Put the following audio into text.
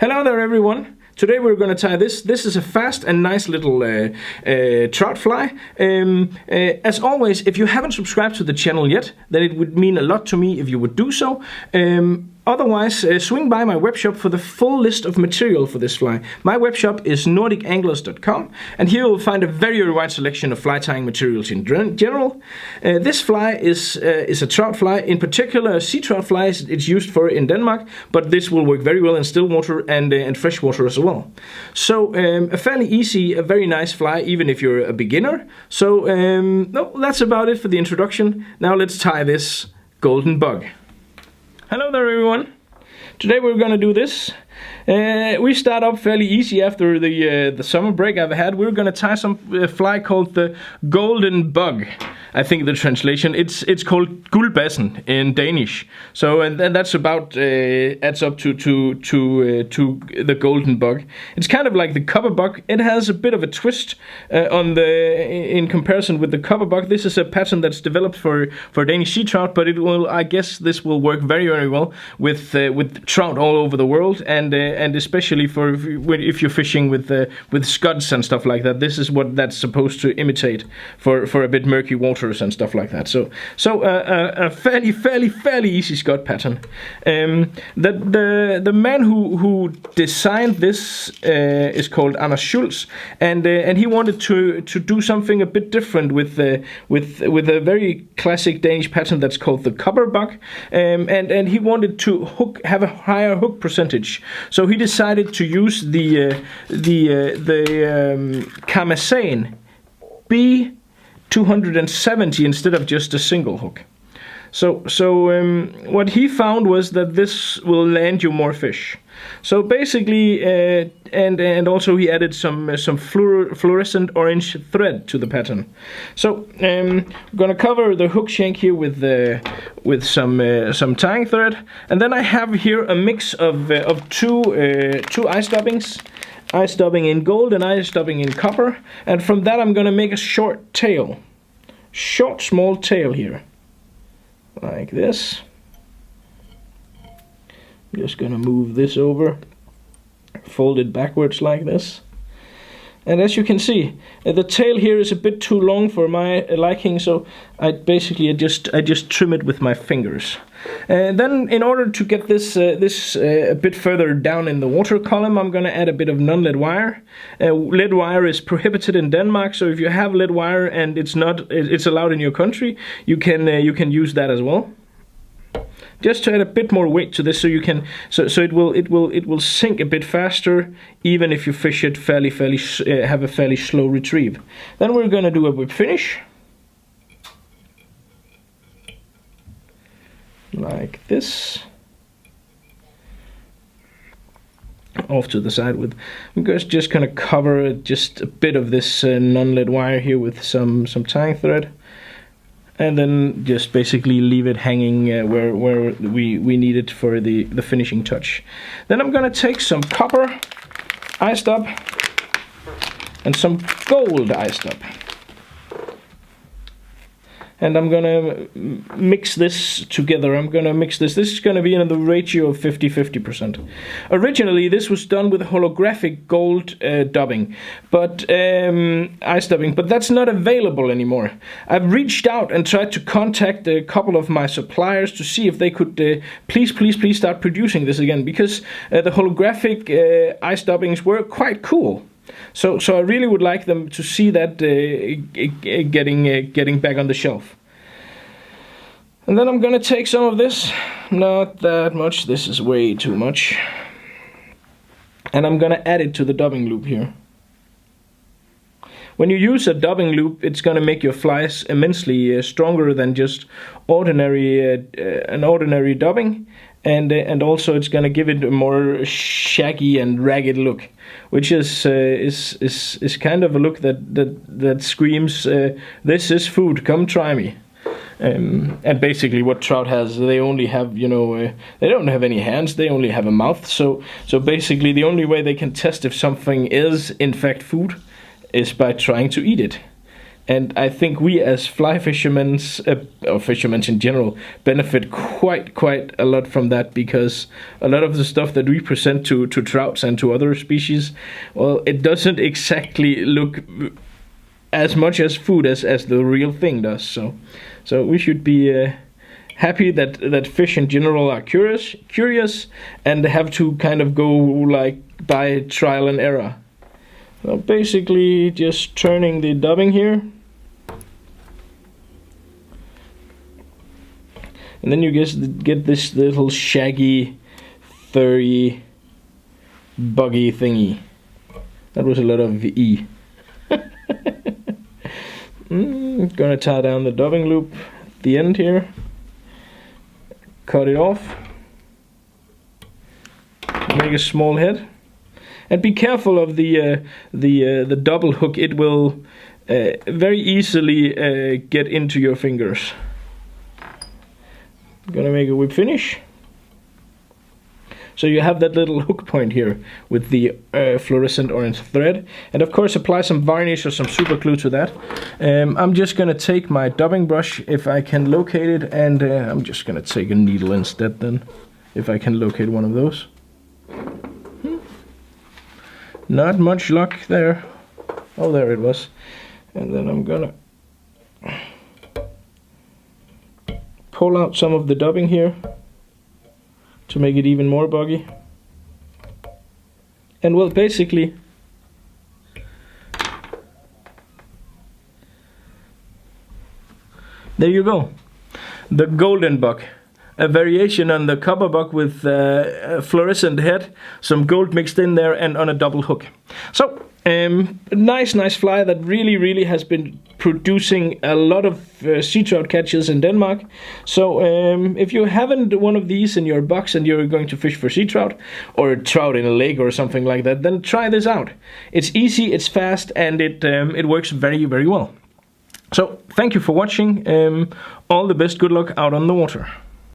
Hello there everyone. Today we're going to tie this. This is a fast and nice little trout fly. As always, if you haven't subscribed to the channel yet, then it would mean a lot to me if you would do so. Otherwise, swing by my webshop for the full list of material for this fly. My webshop is nordicanglers.com, and here you'll find a very wide selection of fly tying materials in general. This fly is a trout fly, in particular sea trout flies. It's used for in Denmark, but this will work very well in still water and fresh water as well. So a fairly easy, a very nice fly, even if you're a beginner. So that's about it for the introduction. Now let's tie this golden bug. Hello there everyone. Today we're gonna do this. We start up fairly easy after the summer break I've had. We're gonna tie some fly called the golden bug. I think the translation it's called guldbassen in Danish. So and that's about adds up to the golden bug. It's kind of like the copper bug. It has a bit of a twist in comparison with the copper bug. This is a pattern that's developed for Danish sea trout, but I guess this will work very well with trout all over the world, and especially if you're fishing with scuds and stuff like that. This is what that's supposed to imitate for a bit murky waters and stuff like that. So a fairly easy scud pattern. The man who designed this is called Anders Schultz, and he wanted to do something a bit different with a very classic Danish pattern that's called the copper bug, and he wanted to have a higher hook percentage. So he decided to use the Kamazan B270 instead of just a single hook. So what he found was that this will land you more fish. So basically, and also he added some fluorescent orange thread to the pattern. So I'm gonna cover the hook shank here with some tying thread, and then I have here a mix of two eye stoppings. Eye stopping in gold and eye stopping in copper, and from that I'm gonna make a short small tail here, like this. I'm just gonna move this over, fold it backwards like this, and as you can see, the tail here is a bit too long for my liking, so I just trim it with my fingers. And then, in order to get this a bit further down in the water column, I'm going to add a bit of non-lead wire. Lead wire is prohibited in Denmark, so if you have lead wire and it's allowed in your country, you can use that as well. Just to add a bit more weight to this, so it will sink a bit faster, even if you fish it have a fairly slow retrieve. Then we're going to do a whip finish, like this, off to the side with. I'm just going to cover just a bit of this non-lead wire here with some tying thread, and then just basically leave it hanging where we need it for the finishing touch. Then I'm going to take some copper eye stop and some gold eye stop, and I'm gonna mix this together. This is gonna be in the ratio of 50-50%. Originally, this was done with holographic gold dubbing, but eye stubbing, but that's not available anymore. I've reached out and tried to contact a couple of my suppliers to see if they could please start producing this again, because the holographic eye stubbings were quite cool. So I really would like them to see that getting back on the shelf. And then I'm gonna take some of this, not that much, this is way too much, and I'm gonna add it to the dubbing loop here. When you use a dubbing loop, it's gonna make your flies immensely stronger than just an ordinary dubbing, and also it's gonna give it a more shaggy and ragged look, which is kind of a look that screams, this is food, come try me. And basically what trout has, they only have, they don't have any hands, they only have a mouth, so basically the only way they can test if something is in fact food is by trying to eat it. And I think we as fly fishermen, or fishermen in general, benefit quite a lot from that, because a lot of the stuff that we present to trouts and to other species, well, it doesn't exactly look as much as food as the real thing does. So we should be happy that fish in general are curious and have to kind of go like by trial and error. So basically just turning the dubbing here, and then you get this little shaggy, furry, buggy thingy. That was a lot of E. Gonna tie down the dubbing loop at the end here. Cut it off. Make a small head, and be careful of the double hook. It will very easily get into your fingers. Gonna make a whip finish. So you have that little hook point here with the fluorescent orange thread, and of course apply some varnish or some super glue to that. I'm just gonna take my dubbing brush if I can locate it, and I'm just gonna take a needle instead then, if I can locate one of those. Not much luck there. Oh, there it was. And then I'm gonna pull out some of the dubbing here to make it even more buggy. And well, basically there you go, the golden bug, a variation on the copper bug with a fluorescent head, some gold mixed in there, and on a double hook. So nice fly that really has been producing a lot of sea trout catches in Denmark. So if you haven't one of these in your box and you're going to fish for sea trout or trout in a lake or something like that, then try this out. It's easy, it's fast, and it works very well. So thank you for watching. All the best, good luck out on the water.